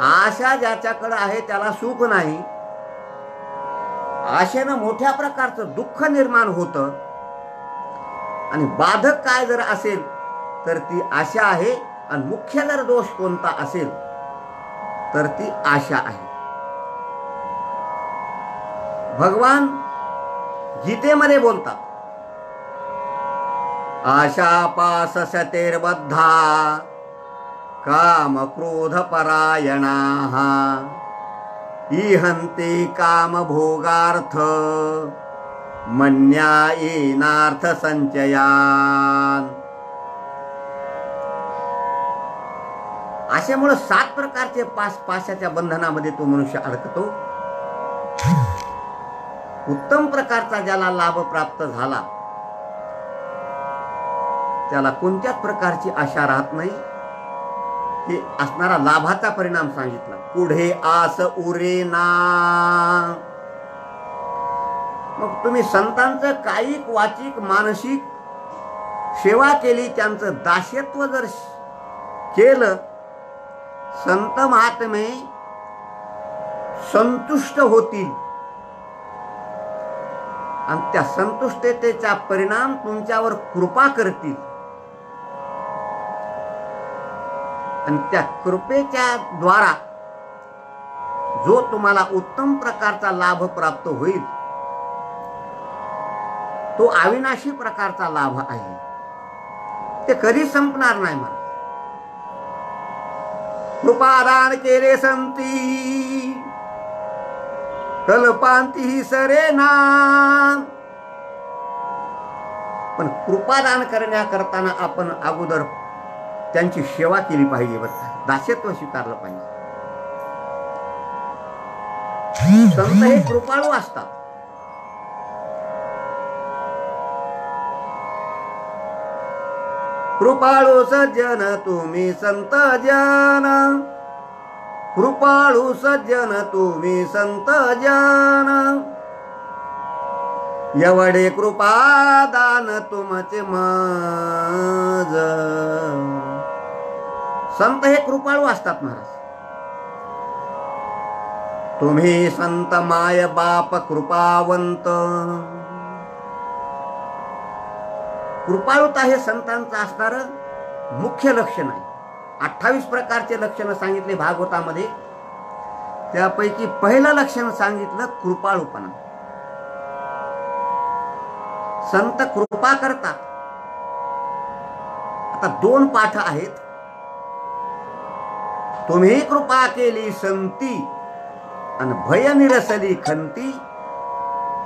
आशा ज्याच्याकडे आहे त्याला सुख नाही. आशेनं मोठ्या प्रकारचं दुःख निर्माण होतं. आणि बाधक काय जर असेल तर ती आशा आहे. आणि मुख्य जर दोष कोणता असेल तर ती आशा आहे. भगवान गीतेमध्ये बोलतात, आशा पास शतेर्बद्धा काम क्रोध परायणाः इहन्ते काम भोगार्थ मन्यायेनार्थ संचयान. अशामुळे 7 प्रकारचे पाशाच्या बंधनामध्ये तो मनुष्य अडकतो. उत्तम प्रकारचा ज्याला लाभ प्राप्त झाला त्याला कोणत्याच प्रकारची आशा राहत नाही. हे असणारा लाभाचा परिणाम सांगितला. पुढे आस उरेना. मग तुम्ही संतांचं कायिक वाचिक मानसिक सेवा केली, त्यांचं दास्यत्व जर केलं, संत महात्मे संतुष्ट होतील आणि त्या संतुष्टतेचा परिणाम तुमच्यावर कृपा करतील आणि त्या कृपेच्या द्वारा जो तुम्हाला उत्तम प्रकारचा लाभ प्राप्त होईल तो अविनाशी प्रकारचा लाभ आहे. ते कधी संपणार नाही. मला कृपादान केले संती कल्पांती सरेना. पण कृपादान करण्याकरताना आपण अगोदर त्यांची सेवा केली पाहिजे. बरं, दास्यत्व स्वीकारलं पाहिजे. संत हे कृपाळू असतात. कृपाळू सज्जन तुम्ही संत जन. कृपाळू सज्जन तुम्ही संत जन. एवढे कृपादान तुमचे मज. संत हे कृपाळू असतात महाराज. तुम्ही संत माय बाप कृपावंत. कृपाळुता हे संतांचं असणारं मुख्य लक्षण आहे. 28 प्रकारचे लक्षण सांगितले भागवतामध्ये. त्यापैकी पहिलं लक्षण सांगितलं कृपाळूपणा. संत कृपा करतात. आता 2 पाठ आहेत. तुम्ही कृपा केली संती आणि भय निरसली खंती.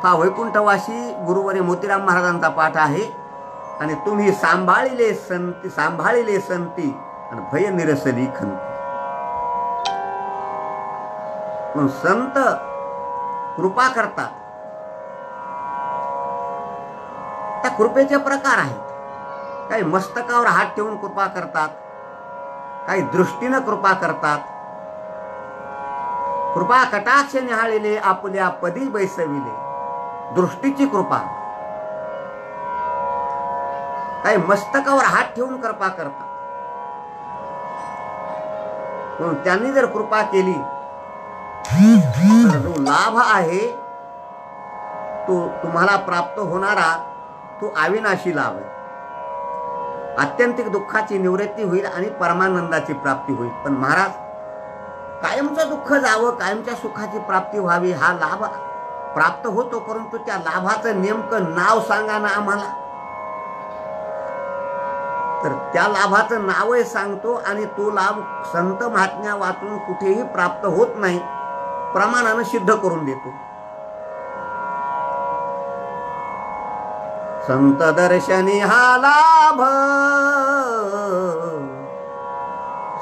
हा वैकुंठवासी गुरुवर्य मोतीराम महाराजांचा पाठ आहे. आणि तुम्ही सांभाळिले संती आणि भय निरसली खंती. पण संत कृपा करतात. त्या कृपेचे प्रकार आहेत. काही मस्तकावर हात ठेवून कृपा करतात, काही दृष्टीनं कृपा करतात. कृपा कटाक्ष निहाळिले आपल्या पदी बैसविले. दृष्टीची कृपा. काही मस्तकावर हात ठेवून कृपा करतात. म्हणून त्यांनी जर कृपा केली तर जो लाभ आहे तो तुम्हाला प्राप्त होणारा तो अविनाशी लाभ आहे. आत्यंतिक दुःखाची निवृत्ती होईल आणि परमानंदाची प्राप्ती होईल. पण महाराज, कायमचं दुःख जावं, कायमच्या सुखाची प्राप्ती व्हावी, हा लाभ प्राप्त होतो. परंतु त्या लाभाचं नेमकं नाव सांगा ना आम्हाला. तर त्या लाभाचं नावही सांगतो आणि तो लाभ संत महात्म्या वाचून कुठेही प्राप्त होत नाही, प्रमाणानं सिद्ध करून देतो. संत दर्शनी हा लाभ.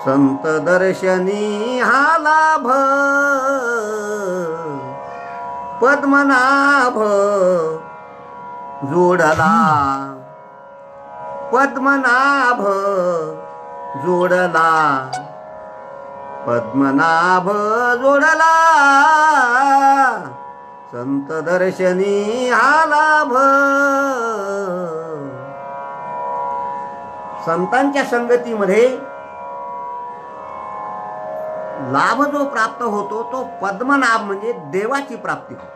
संत दर्शनी हा लाभ. पद्मनाभ जोडला. पद्मनाभ जोडला. पद्मनाभ जोडला. संत दर्शनी हा लाभ. संतांच्या संगतीमध्ये लाभ जो प्राप्त होतो तो पद्मनाभ म्हणजे देवाची प्राप्ती होते.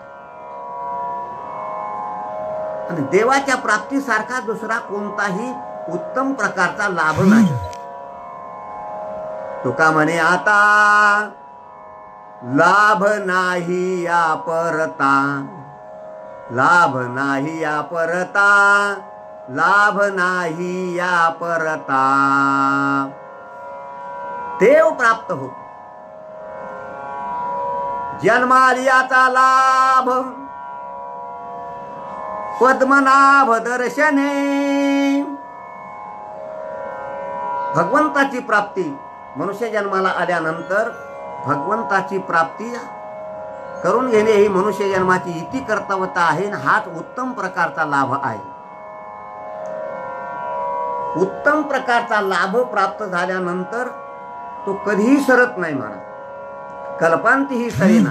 आणि देवाच्या प्राप्तीसारखा दुसरा कोणताही उत्तम प्रकारचा लाभ नाही. तुका म्हणे आता लाभ नाही या परता. लाभ नाही या परता. लाभ नाही या परता. देव प्राप्त हो. जन्मालियाचा लाभ पद्मनाभ दर्शने. भगवंताची प्राप्ती मनुष्य जन्माला आल्यानंतर भगवंताची प्राप्ती करून घेणे ही मनुष्य जन्माची इति कर्तव्यता आहे. हाच उत्तम प्रकारचा लाभ आहे. उत्तम प्रकारचा लाभ प्राप्त झाल्यानंतर तो कधीही सरत नाही महाराज. कल्पांतीही सरेना.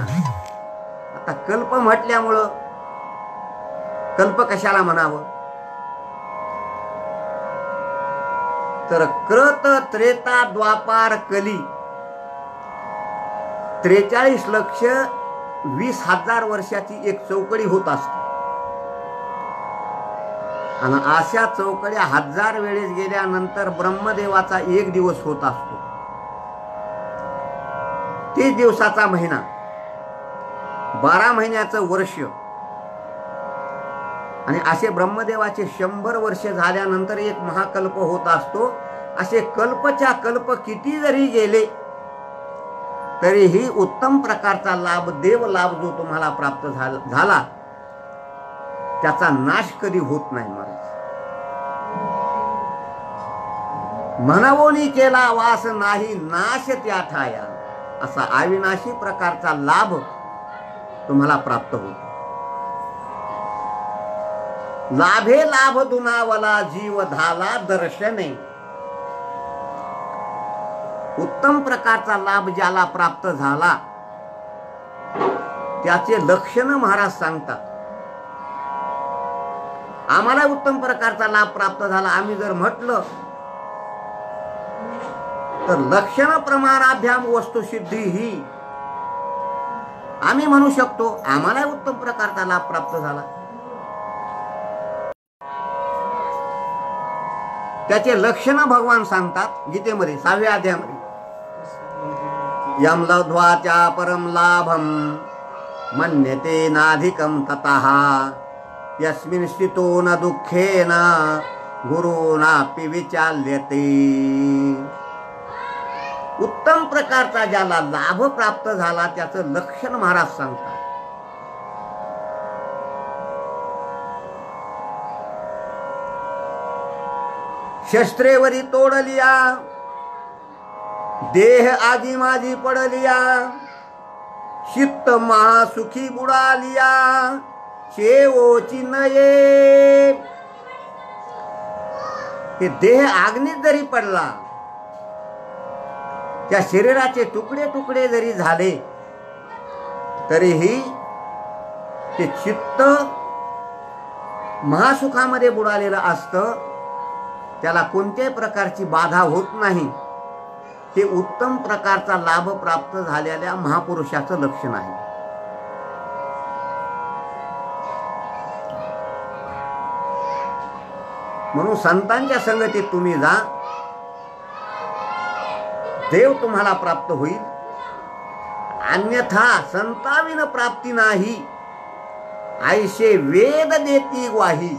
आता कल्प म्हटल्यामुळं कल्प कशाला म्हणावं, तर कृत त्रेता द्वापार कली 43,20,000 वर्षाची एक चौकडी होत असते. आणि अशा चौकड्या 1000 वेळेस गेल्यानंतर ब्रह्मदेवाचा एक दिवस होत असतो. 30 दिवसाचा महिना, 12 महिन्याचं वर्ष. आणि असे ब्रह्मदेवाचे 100 वर्ष झाल्यानंतर एक महाकल्प होत असतो. असे कल्पच्या कल्प किती जरी गेले तरीही उत्तम प्रकारचा लाभ, देव लाभ जो तुम्हाला प्राप्त झाला त्याचा नाश कधी होत नाही महाराज. म्हणावोनी केला वास नाही नाश त्या ठाया, असा अविनाशी प्रकारचा लाभ तुम्हाला प्राप्त होतो. लाभे लाभ दुनावला जीव झाला दर्शने. उत्तम प्रकारचा लाभ ज्याला प्राप्त झाला त्याचे लक्षण महाराज सांगतात. आम्हाला उत्तम प्रकारचा लाभ प्राप्त झाला आम्ही जर म्हटलं तर लक्षण प्रमाणाभ्याम वस्तुसिद्धी ही आम्ही म्हणू शकतो आम्हाला उत्तम प्रकारचा लाभ प्राप्त झाला. त्याचे लक्षण भगवान सांगतात गीतेमध्ये 6व्या अध्यायामध्ये. यम लब्ध्वाचा परम लाभम मन्यते नाधिकम ततः यस्मिन् स्थितो न दुःखेन गुरुनापि विचाल्यते. उत्तम प्रकारचा ज्याला लाभ प्राप्त झाला त्याचं लक्षण महाराज सांगतात. शस्त्रेवरी तोडलिया देह आगी माझी पडलिया चित्त महासुखी बुडालिया शेवोची नये. हे देह आग्नीत जरी पडला, त्या शरीराचे तुकडे तुकडे जरी झाले तरीही ते चित्त महासुखामध्ये बुडालेलं असतं. त्याला कोणत्याही प्रकारची बाधा होत नाही. ते उत्तम प्रकारचा लाभ प्राप्त झालेल्या महापुरुषाचं लक्षण आहे. म्हणून संतांच्या संगतीत तुम्ही जा, देव तुम्हाला प्राप्त होईल. अन्यथा संताविन प्राप्ती नाही ऐशे वेद देती ग्वाही.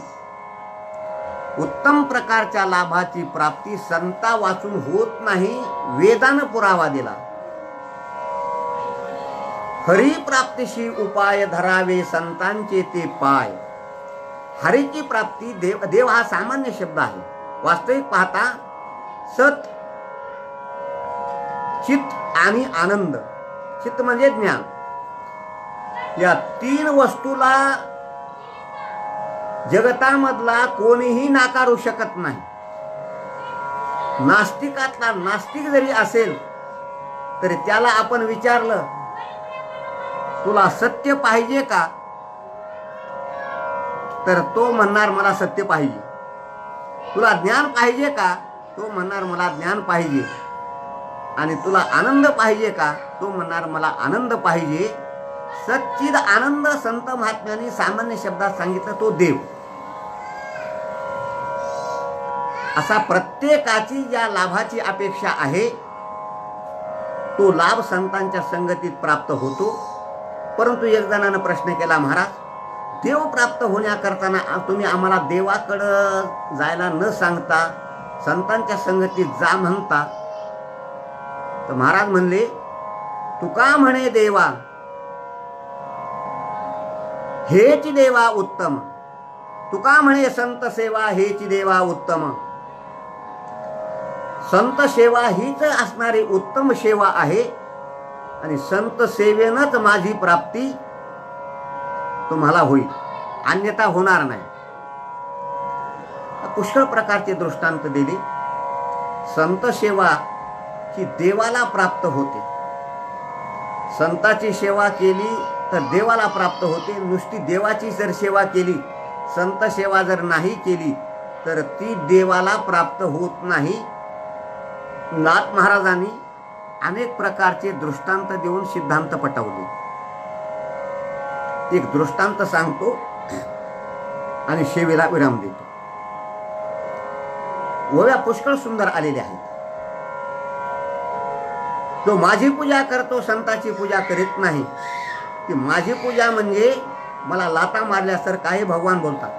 उत्तम प्रकारच्या लाभाची प्राप्ती संता वाचून होत नाही, वेदानं पुरावा दिला. हरी प्राप्तीशी उपाय धरावे संतांचे ते पाय. हरीची प्राप्ती, देव हा सामान्य शब्द आहे. वास्तविक पाहता सत, चित आणि आनंद. चित म्हणजे ज्ञान. या 3 वस्तूला जगतामधला कोणीही नाकारू शकत नाही. नास्तिकातला नास्तिक जरी असेल तरी त्याला आपण विचारलं तुला सत्य पाहिजे का, तर तो म्हणणार मला सत्य पाहिजे. तुला ज्ञान पाहिजे का, तो म्हणणार मला ज्ञान पाहिजे. आणि तुला आनंद पाहिजे का, तो म्हणणार मला आनंद पाहिजे. सच्चिद आनंद संत महात्म्यांनी सामान्य शब्दात सांगितलं तो देव. असा प्रत्येकाची या लाभाची अपेक्षा आहे तो लाभ संतांच्या संगतीत प्राप्त होतो. परंतु एक जणानं प्रश्न केला, महाराज देव प्राप्त होण्याकरताना तुम्ही आम्हाला देवाकडं जायला न सांगता संतांच्या संगतीत जा म्हणता. तर महाराज म्हणले तुका म्हणे देवा हेची देवा उत्तम. तुका म्हणे संत सेवा हेची देवा उत्तम. संत सेवा हीच असणारी उत्तम सेवा आहे आणि संत सेवेनंच माझी प्राप्ती तुम्हाला होईल, अन्यथा होणार नाही. पुष्कळ प्रकारचे दृष्टांत दिले. संत सेवा ही देवाला प्राप्त होते. संताची सेवा केली तर देवाला प्राप्त होते. नुसती देवाची जर सेवा केली, संत सेवा जर नाही केली तर ती देवाला प्राप्त होत नाही. नाथ महाराजांनी अनेक प्रकारचे दृष्टांत देऊन सिद्धांत पटवले. एक दृष्टांत सांगतो आणि सेवेला विराम देतो. ओव्या पुष्कळ सुंदर आलेल्या आहेत. तो माझी पूजा करतो, संताची पूजा करीत नाही. ती माझी पूजा म्हणजे मला लाता मारल्यासारखं आहे, भगवान बोलतात.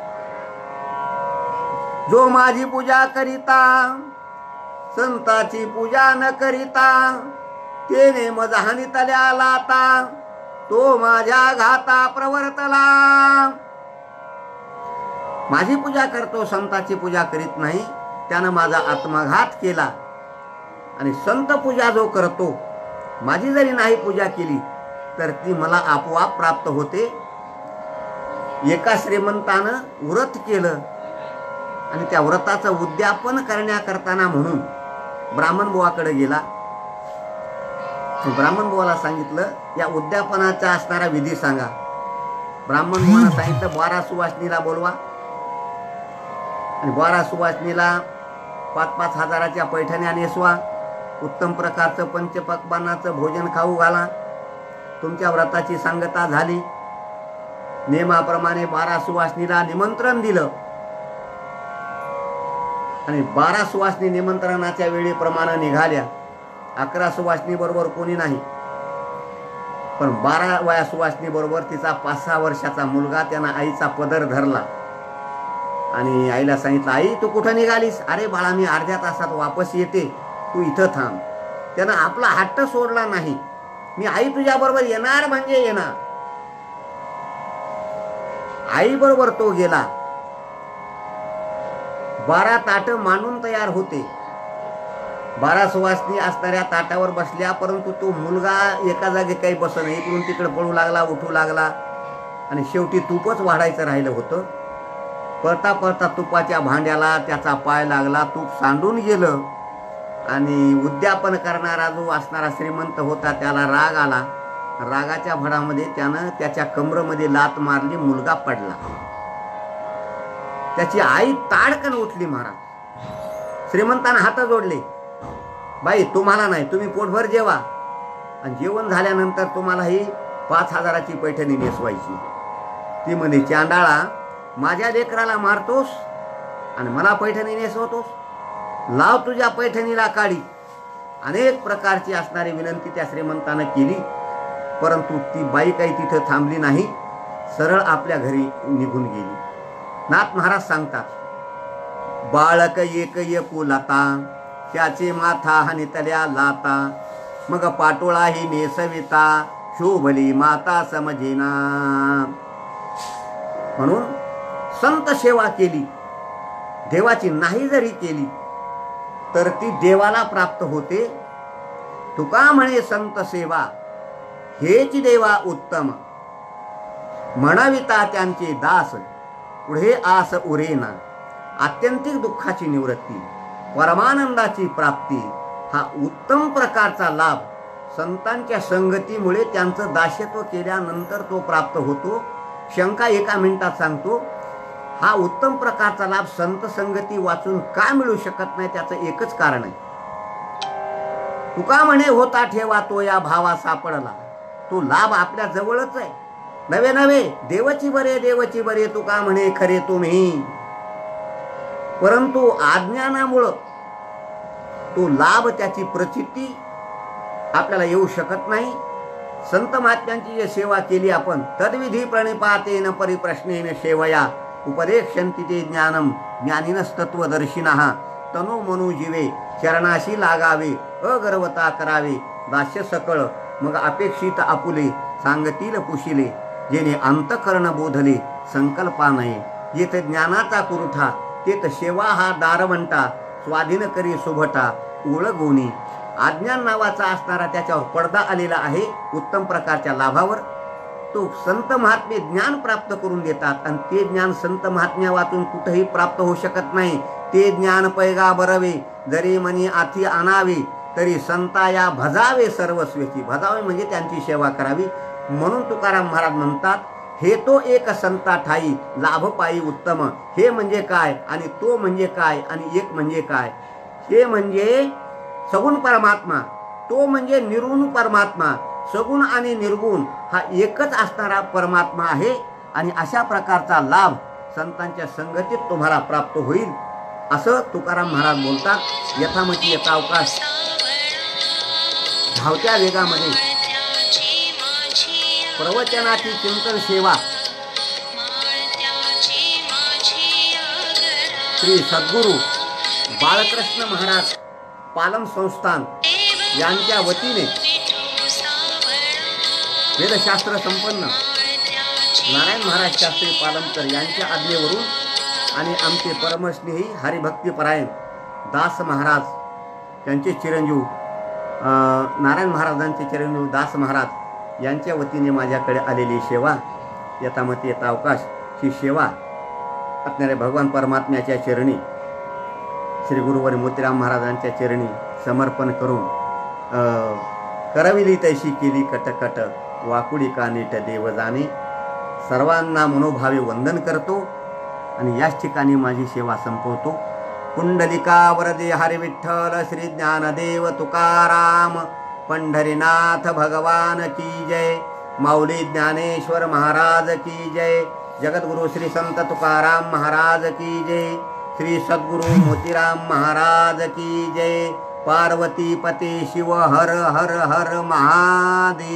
जो माझी पूजा करिता संताची पूजा न करिता, तेने मज हानितल्या लाता, तो माझ्या घाता प्रवर्तला. माझी पूजा करतो, संताची पूजा करीत नाही, त्यानं माझा आत्मघात केला. आणि संत पूजा जो करतो, माझी जरी नाही पूजा केली तर ती मला आपोआप प्राप्त होते. एका श्रीमंतानं व्रत केलं आणि त्या व्रताचं उद्यापन करण्याकरताना म्हणून ब्राह्मण बुवाकडे गेला. ब्राह्मण बुवाला सांगितलं, या उद्यापनाचा असणारा विधी सांगा. ब्राह्मण बुवाला सांगितलं, 12 सुवासिनीला बोलवा आणि 12 सुवासिनीला 5-5 हजाराच्या पैठण्या नेसवा, उत्तम प्रकारचं पंचपक्वान्नाचं भोजन खाऊ घाला. तुमच्या व्रताची सांगता झाली. नियमाप्रमाणे 12 सुवासिनीला निमंत्रण दिलं आणि 12 सुवासिनी निमंत्रणाच्या वेळेप्रमाणे निघाल्या. 11 सुवासिनी बरोबर कोणी नाही, पण 12व्या सुवासिनी बरोबर तिचा 5-6 वर्षाचा मुलगा. त्यानं आईचा पदर धरला आणि आईला सांगितलं, आई तू कुठं निघालीस? अरे बाळा, मी अर्ध्या तासात वापस येते, तू इथं थांब. त्यानं आपला हट्ट सोडला नाही. मी आई तुझ्या बरोबर येणार म्हणजे येणार. आई बरोबर तो गेला. 12 ताट मांडून तयार होते. 12 सुवासिनी असणाऱ्या ताटावर बसल्या, परंतु तो मुलगा एका जागी काही बसत नाही. इकडून तिकडे पळू लागला, उठू लागला आणि शेवटी तूपच वाढायचं राहिलं होतं. पळता पळता तुपाच्या भांड्याला त्याचा पाय लागला, तूप सांडून गेलं आणि उद्यापन करणारा जो असणारा श्रीमंत होता त्याला राग आला. रागाच्या भरामध्ये त्यानं त्याच्या कमरेमध्ये लात मारली, मुलगा पडला. त्याची आई ताडकन उठली. महाराज श्रीमंतानं हात जोडले, बाई तुम्हाला नाही, तुम्ही पोटभर जेवा आणि जेवण झाल्यानंतर तुम्हाला ही 5 हजाराची पैठणी नेसवायची. ती म्हणे, चांडाळा, माझ्या लेकराला मारतोस आणि मला पैठणी नेसवतोस? लाव तुझ्या पैठणीला काढी. अनेक प्रकारची असणारी विनंती त्या श्रीमंतानं केली, परंतु ती बाई काही तिथं थांबली नाही, सरळ आपल्या घरी निघून गेली. नाथ महाराज सांगतात, बाळक एक एकुलता, त्याचे माथा हानितल्या लाता, मग पाटोळा ही नेसविता, शोभली माता समजेना. म्हणून संत सेवा केली, देवाची नाही जरी केली तर ती देवाला प्राप्त होते. तुका म्हणे संत सेवा हेच देवा उत्तम, म्हणविता त्यांचे दास, पुढे आस उरेना. आत्यंतिक दुःखाची निवृत्ती, परमानंदाची प्राप्ती हा उत्तम प्रकारचा लाभ संतांच्या संगतीमुळे त्यांचं दास्यत्व केल्यानंतर तो प्राप्त होतो. शंका एका मिनिटात सांगतो. हा उत्तम प्रकारचा लाभ संत संगती वाचून का मिळू शकत नाही? त्याचं एकच कारण आहे. तुका म्हणे होता ठेवा तो या भावा सापडला. तो लाभ आपल्या जवळच आहे. नवे नवे देवची बरे, देवची बरे तुका म्हणे खरे तुम्ही, परंतु अज्ञानामुळं तो लाभ, त्याची प्रचिती आपल्याला येऊ शकत नाही. संत महात्म्यांची जी सेवा केली आपण, तद्विधी प्रणिपातेन परिप्रश्नेन सेवया उपदेक्षन्ति ते ज्ञानम ज्ञानिनस्तत्वदर्शिनः. तनो मनो जीवे चरणाशी लागावे, अगर्वता करावे दास्य सकळ, मग अपेक्षित आपुले सांगतील पुशिले. जेणे अंतकरण बोधले संकल्पा नये, जेथ ज्ञानाचा कुरुठा तेथ सेवा हा दारवंटा. स्वाधीन करी सुभटा ओळगोनी अज्ञान नावाचा असणारा त्याच्यावर पडदा आलेला आहे उत्तम प्रकारच्या लाभावर. तो संत महात्मे ज्ञान प्राप्त करून देतात आणि ते ज्ञान संत महात्म्या वाचून कुठेही प्राप्त होऊ शकत नाही. ते ज्ञान पैगा बरवे जरी मनी आथी आणावे तरी संता या भजावे सर्वस्वेची. भजावे म्हणजे त्यांची सेवा करावी. म्हणून तुकाराम महाराज म्हणतात हे तो एक संता ठाई लाभ पायी उत्तम. हे म्हणजे काय आणि तो म्हणजे काय आणि एक म्हणजे काय. हे म्हणजे सगुण परमात्मा, तो म्हणजे निर्गुण परमात्मा. सगुण आणि निर्गुण हा एकच असणारा परमात्मा आहे आणि अशा प्रकारचा लाभ संतांच्या संगतीत तुम्हाला प्राप्त होईल असं तुकाराम महाराज बोलतात. यथामती यथावकाश धावत्या वेगामध्ये प्रवचनाची चिंतन सेवा श्री सद्गुरू बाळकृष्ण महाराज पालम संस्थान यांच्या वतीने वेदशास्त्र संपन्न नारायण महाराज शास्त्री पालमकर यांच्या आज्ञेवरून आणि आमचे परमस्नेही हरिभक्तीपरायण दास महाराज त्यांचे चिरंजीव नारायण महाराजांचे चिरंजीव दास महाराज यांच्या वतीने माझ्याकडे आलेली सेवा यथामती यथावकाश ही सेवा असणाऱ्या भगवान परमात्म्याच्या चरणी श्री गुरुवर मोतीराम महाराजांच्या चरणी समर्पण करून करविली तैशी केली कटकट वाकुडी का नीट देव जाणे. सर्वांना मनोभावे वंदन करतो आणि याच ठिकाणी माझी सेवा संपवतो. कुंडलिका वरदे हरी विठ्ठल श्री ज्ञानदेव तुकाराम पंढरीनाथ भगवान की जय. माऊली ज्ञानेश्वर महाराज की जय. जगद्गुरु श्री संत तुकाराम महाराज की जय. श्री सद्गुरु मोतीराम महाराज की जय. पार्वती पते शिव हर हर हर महादेव.